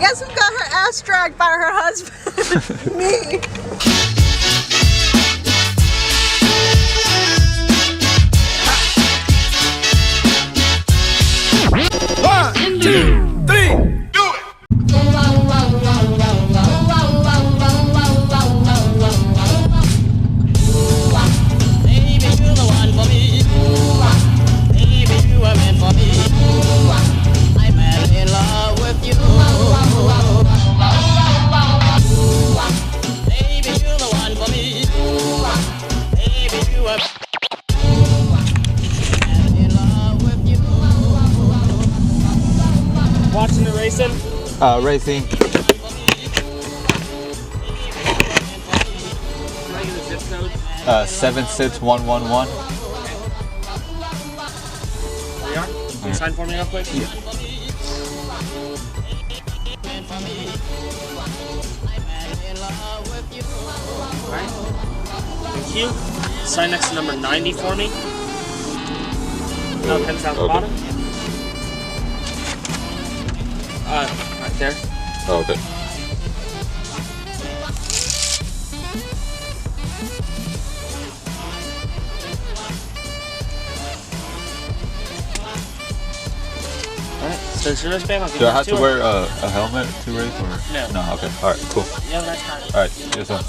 Guess who got her ass dragged by her husband? Me. One, two, three, do it! Baby, you're the one for me. Baby, you were meant for me. I'm madly in love with you. Baby, you're the one for me. Baby, you were madly in love with you. Watching the racing? Racing. Can I get a zip code? 76111. There you are. Can you sign for me real quick? Yeah. Alright. Thank you. Sign next to number 90 for me. Now pen's down the bottom. Right there. Oh, okay. Alright, so it's your wristband. Do I have to wear a helmet to race or? No. No, okay. Alright, cool. Yeah, that's fine. Alright, yes sir.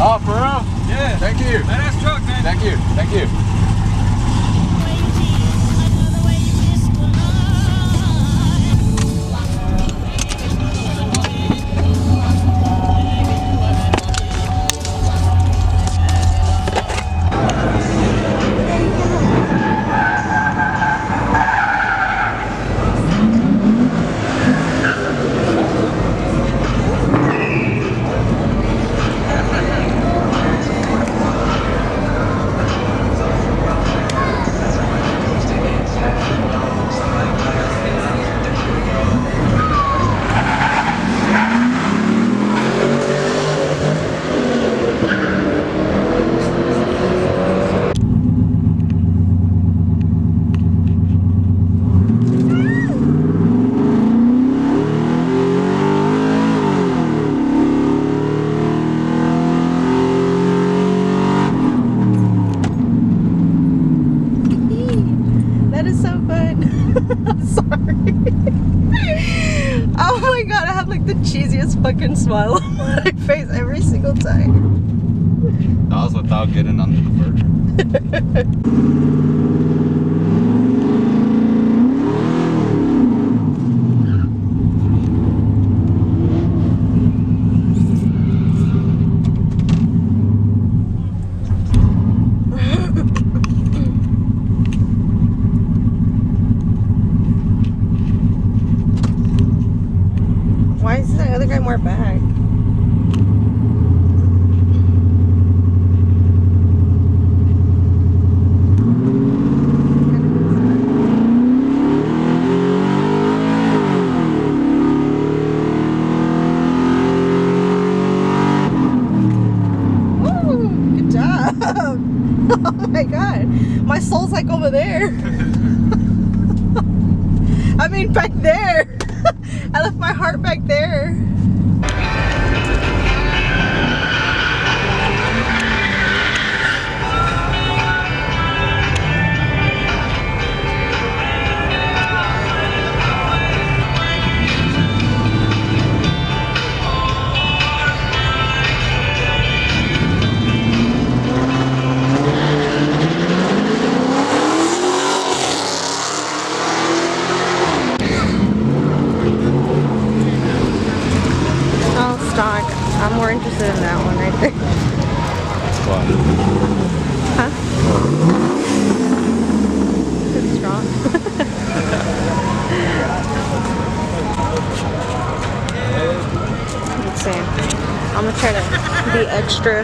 Oh, for real? Yeah. Thank you. Badass truck, man. Thank you. Thank you. That is so fun. I'm sorry. Oh my god, I have like the cheesiest fucking smile on my face every single time. That was without getting on the converter. Why is the other guy more back? Woo, good job. Oh my god. My soul's like over there. I mean back there. I left my heart back there. I'm more interested in that one right there. Wow. Huh? It's strong. Let's see. I'm gonna try to be extra.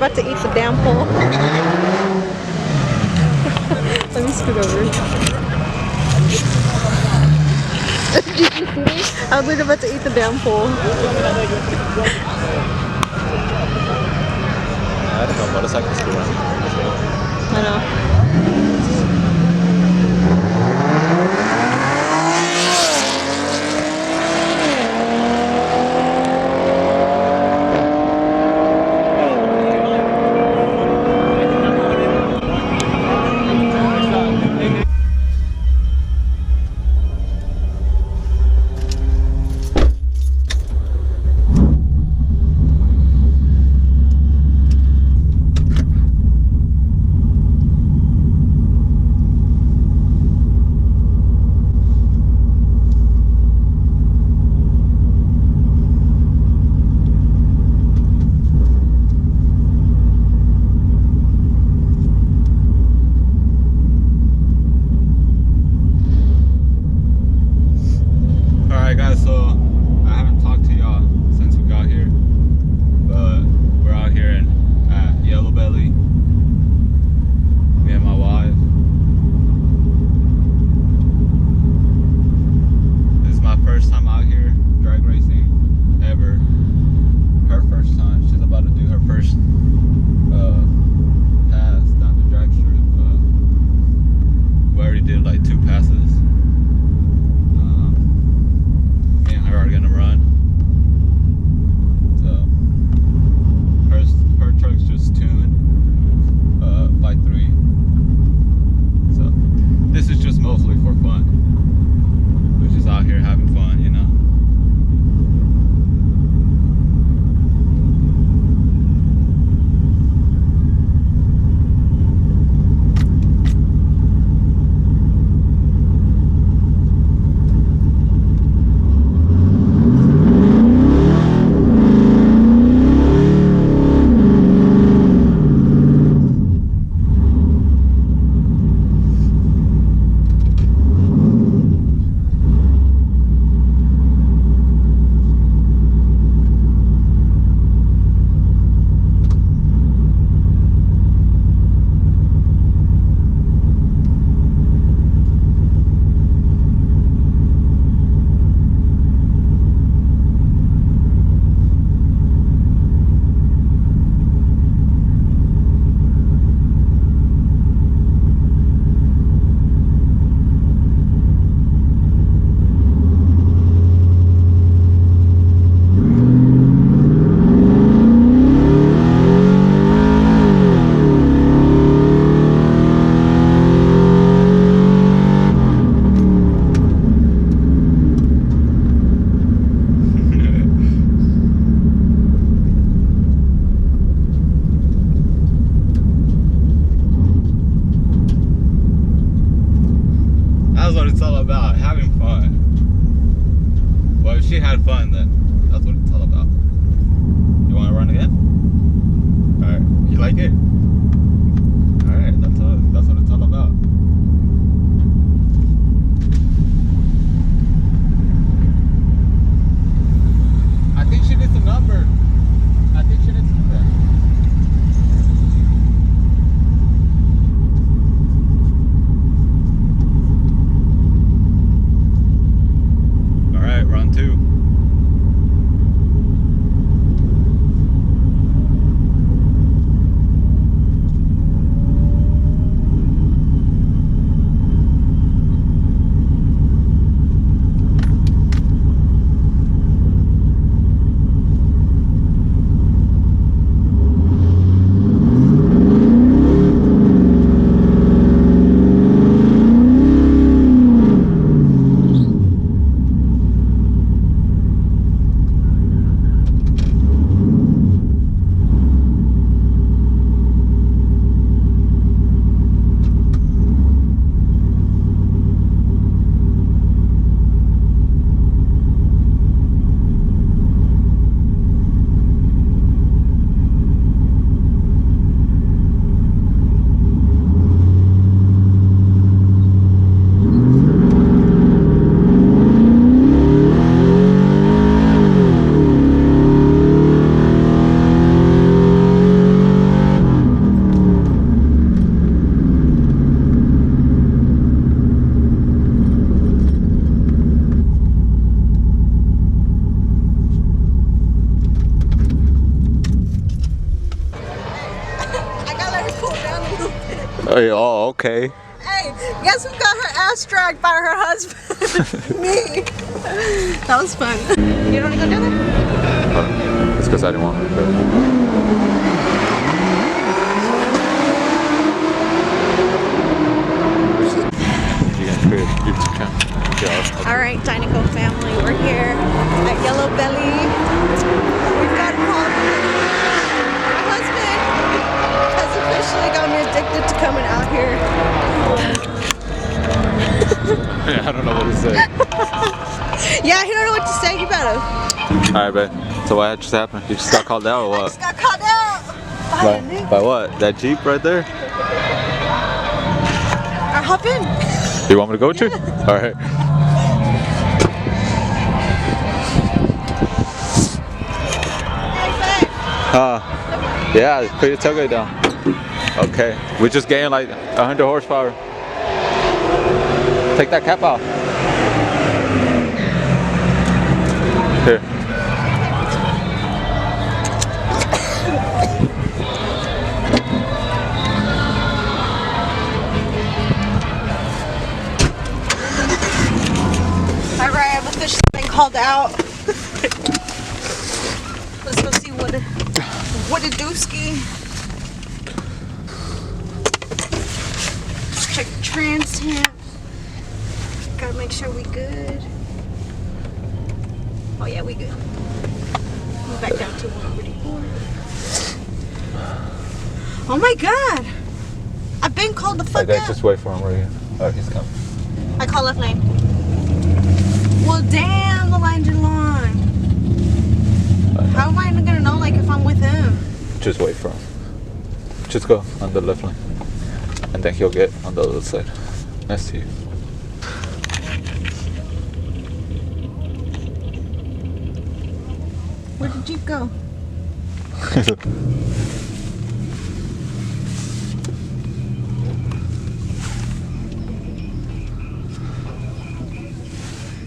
about to eat the damn pole. Let me scoot over. Did you see me? I was literally about to eat the damn pole. I don't know, motorcycles go around. I know. Alright guys, so I haven't talked to y'all since we got here, but we're out here at Yellow Belly, me and my wife. This is my first time out here drag racing ever. Her first time. She's about to do her first pass down the drag strip. We already did like 2 passes. Me and her are gonna run. So her truck's just tuned by 3. So this is just mostly for fun. We're just out here having fun, you know. That's what it's all about, having fun. Well, if she had fun, then that's what it's all about. You want to run again? Alright, you like it? Alright, that's what it's all about. I think she needs a number. I think she needs a number. Alright, round 2. Oh, okay. Hey, guess who got her ass dragged by her husband? Me. That was fun. You don't want to go down there? It's because I didn't want to go. Alright, Dinoco family, we're here at Yellow Belly. We've got a call from my husband has officially got me addicted to coming out here. I don't know what to say. Yeah, he don't know what to say, you better. Alright, babe. So what just happened? You just got called out or I what? just got called out. By what? That Jeep right there? I hop in. You want me to go with you? Alright. Yeah, put your tailgate down. Okay. We just gained like 100 horsepower. Take that cap off. Here. Alright, I've officially been called out. Let's go see what a dooski. Check the trans temp. Gotta make sure we good. Oh yeah, we good. Move back down to 144. Oh my god! I've been called the fuck Okay, out. just wait for him right here. Alright, he's coming. I call left lane. Well, damn, the lines are long. How am I gonna know, like, if I'm with him? Just wait for him. Just go on the left lane. And then he'll get on the other side. Next to you. Where did Jeep go?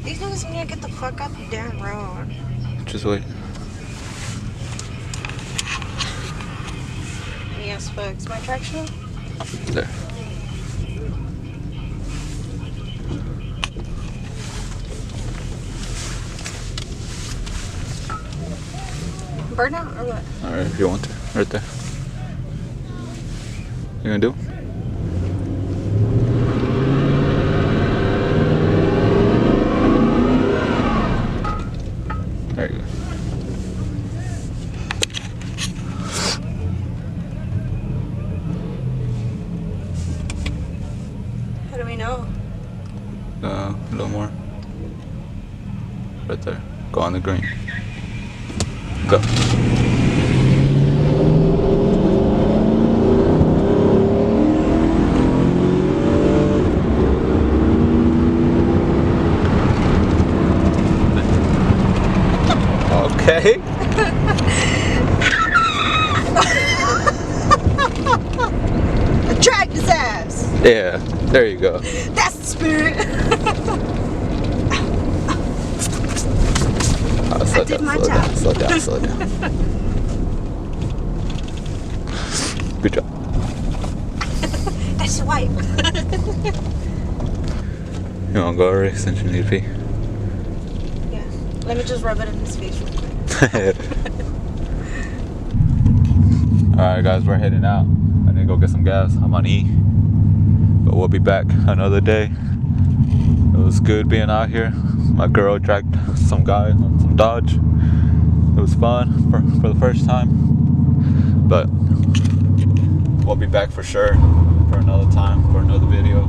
These niggas need to get the fuck off the damn road. Just wait. Yes, folks. My traction? There. Burnout or what? Alright, if you want to. Right there. You gonna do? There you go. How do we know? A little more. Right there. Go on the green. Go. Okay. I dragged his ass. Yeah, there you go. That's the spirit. Slow did down, my slow job. down, slow down, slow down. Good job. That's your wife. You wanna go already since you need to pee? Yeah. Let me just rub it in his face real quick. Alright guys, we're heading out. I need to go get some gas. I'm on E. But we'll be back another day. It was good being out here. My girl dragged some guy on some Dodge. It was fun for the first time. But we'll be back for sure for another time, for another video.